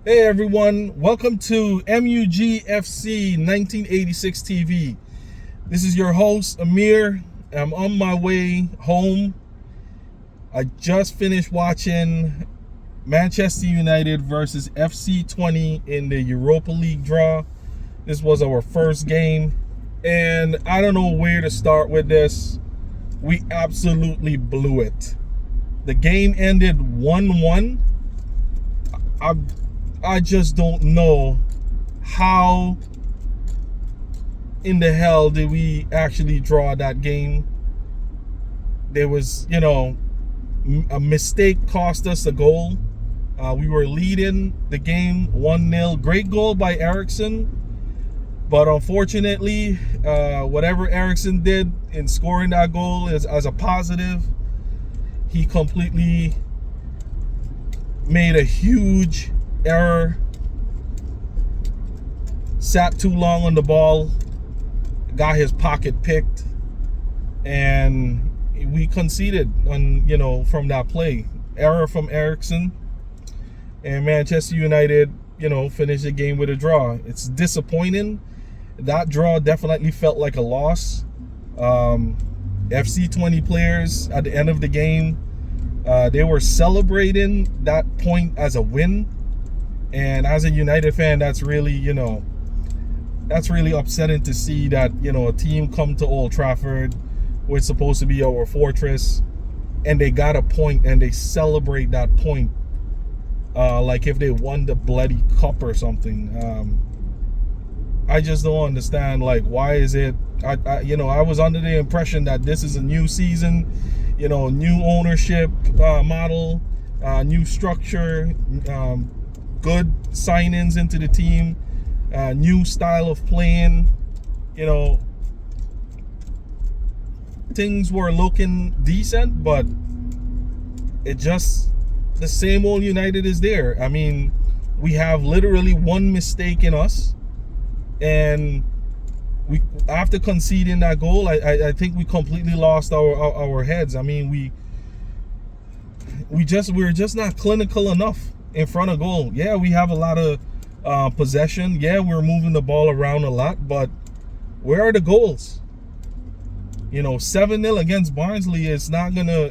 Hey everyone, welcome to MUFC 1986 TV. This is your host, Amir. I'm on my way home. I just finished watching Manchester United versus FC Twente in the Europa League draw. This was our first game, and I don't know where to start with this. We absolutely blew it. The game ended 1-1. I just don't know how in the hell did we actually draw that game. There was, a mistake cost us a goal. We were leading the game 1-0. Great goal by Erikson. But unfortunately, whatever Erikson did in scoring that goal is as a positive, he completely made a huge error, sat too long on the ball, got his pocket picked, and we conceded from that play. Error from Erikson, and Manchester United finished the game with a draw. It's disappointing. That draw definitely felt like a loss. FC Twente players at the end of the game, they were celebrating that point as a win. And as a United fan, that's really upsetting to see that, a team come to Old Trafford, which is supposed to be our fortress, and they got a point and they celebrate that point like if they won the bloody cup or something. I just don't understand, why is it, I was under the impression that this is a new season, new ownership model, new structure, good signings into the team, new style of playing. Things were looking decent, but it just, the same old United is there. I mean, we have literally one mistake in us, and we, after conceding that goal, I think we completely lost our heads. I mean, we're just not clinical enough in front of goal. Yeah, we have a lot of possession. Yeah, we're moving the ball around a lot, but where are the goals? 7-0 against Barnsley is not gonna,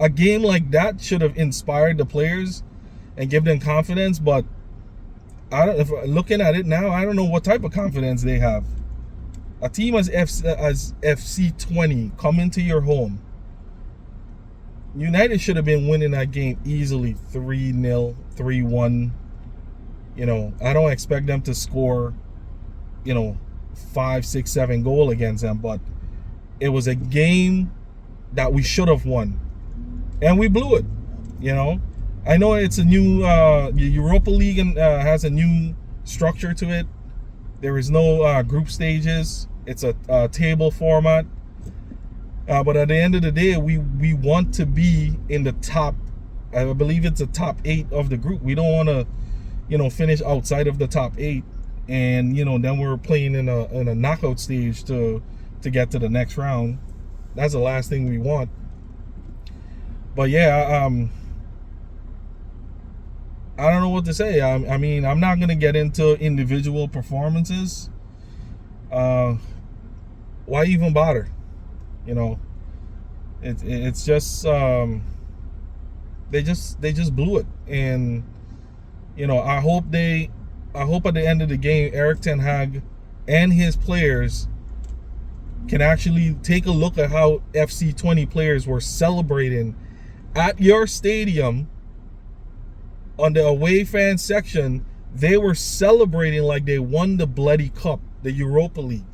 a game like that should have inspired the players and give them confidence. But if looking at it now, I don't know what type of confidence they have. A team as FC Twente coming to your home. United should have been winning that game easily, 3-0, 3-1. I don't expect them to score, 5, 6, 7 goal against them, but it was a game that we should have won, and we blew it. I know it's a new Europa League and has a new structure to it. There is no group stages. It's a table format. But at the end of the day, we want to be in the top, I believe it's the top 8 of the group. We don't want to, finish outside of the top 8, and then we're playing in a knockout stage to get to the next round. That's the last thing we want. But yeah, I don't know what to say. I mean, I'm not gonna get into individual performances. Why even bother? It's just they just blew it. And I hope at the end of the game, Erik ten Hag and his players can actually take a look at how FC Twente players were celebrating at your stadium. On the away fan section, they were celebrating like they won the bloody cup, the Europa League.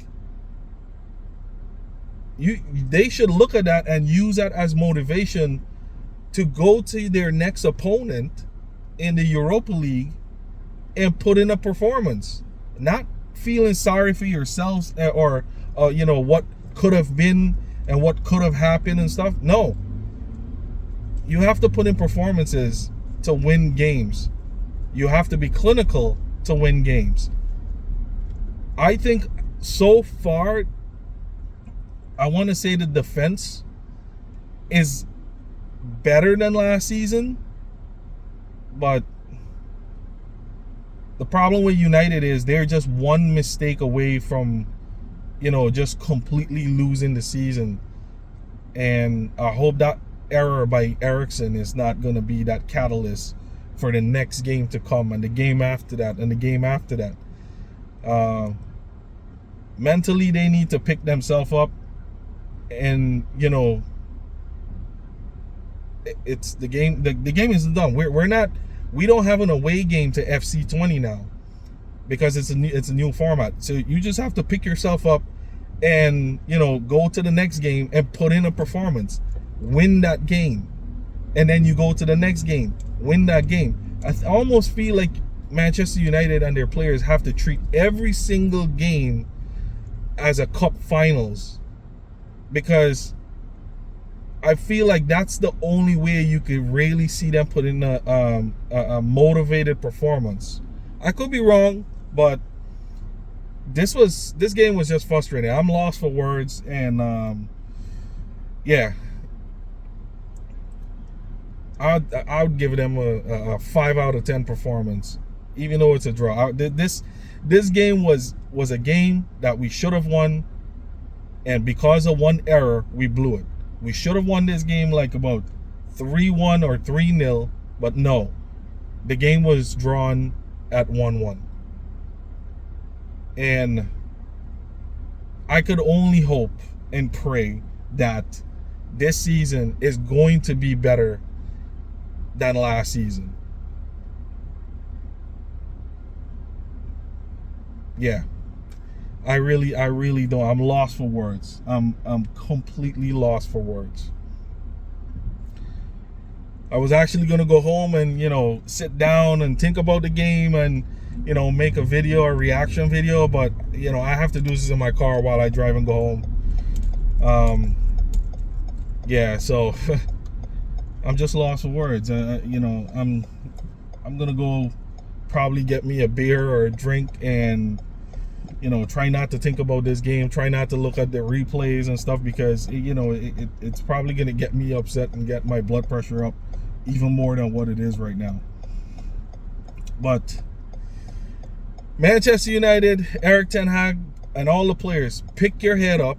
They should look at that and use that as motivation to go to their next opponent in the Europa League and put in a performance. Not feeling sorry for yourselves or what could have been and what could have happened and stuff. No. You have to put in performances to win games. You have to be clinical to win games. I think so far, I want to say the defense is better than last season. But the problem with United is they're just one mistake away from, just completely losing the season. And I hope that error by Erikson is not going to be that catalyst for the next game to come, and the game after that, and the game after that. Mentally, they need to pick themselves up, and it's the game. The game isn't done. We don't have an away game to FC Twente now, because it's a new format. So you just have to pick yourself up and go to the next game and put in a performance, win that game, and then you go to the next game, win that game. I almost feel like Manchester United and their players have to treat every single game as a cup finals, because I feel like that's the only way you could really see them put in a motivated performance. I could be wrong, but this game was just frustrating. I'm lost for words, and yeah, I would give them a 5 out of 10 performance, even though it's a draw. This game was a game that we should have won, and because of one error, we blew it. We should have won this game like about 3-1 or 3-0, but no. The game was drawn at 1-1. And I could only hope and pray that this season is going to be better than last season. Yeah. I really don't. I'm lost for words. I'm completely lost for words. I was actually going to go home and, sit down and think about the game and, make a video, a reaction video. But, I have to do this in my car while I drive and go home. Yeah, so I'm just lost for words. I'm going to go probably get me a beer or a drink and try not to think about this game, try not to look at the replays and stuff, because it's probably going to get me upset and get my blood pressure up even more than what it is right now. But Manchester United, Erik Ten Hag, and all the players, pick your head up.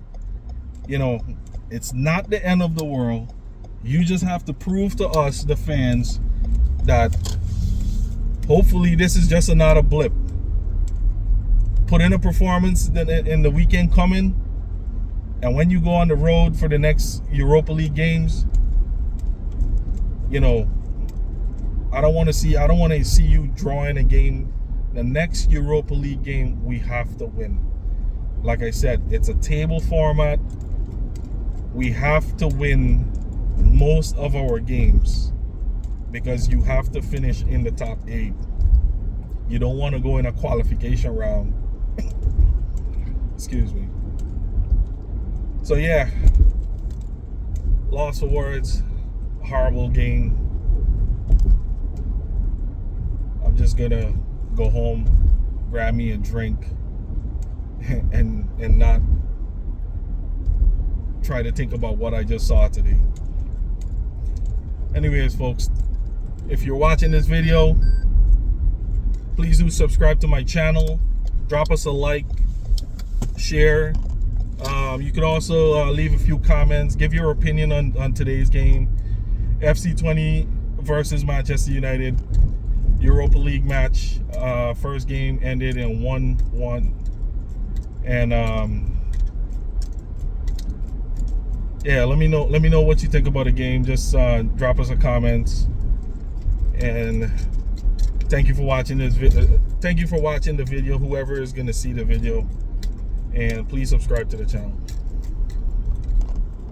It's not the end of the world. You just have to prove to us, the fans, that hopefully this is just another blip. Put in a performance in the weekend coming, and when you go on the road for the next Europa League games, I don't want to see you drawing a game. The next Europa League game, we have to win. Like I said, it's a table format. We have to win most of our games, because you have to finish in the top 8. You don't want to go in a qualification round. Excuse me. So yeah, lost for words. Horrible game. I'm just gonna go home, grab me a drink, and not try to think about what I just saw today. Anyways, folks, if you're watching this video, please do subscribe to my channel. Drop us a like, share. You could also leave a few comments, give your opinion on today's game. FC Twente versus Manchester United, Europa League match. First game ended in 1-1, and yeah, let me know what you think about the game. Just drop us a comment, and thank you for watching this video. Thank you for watching the video, whoever is going to see the video, and please subscribe to the channel.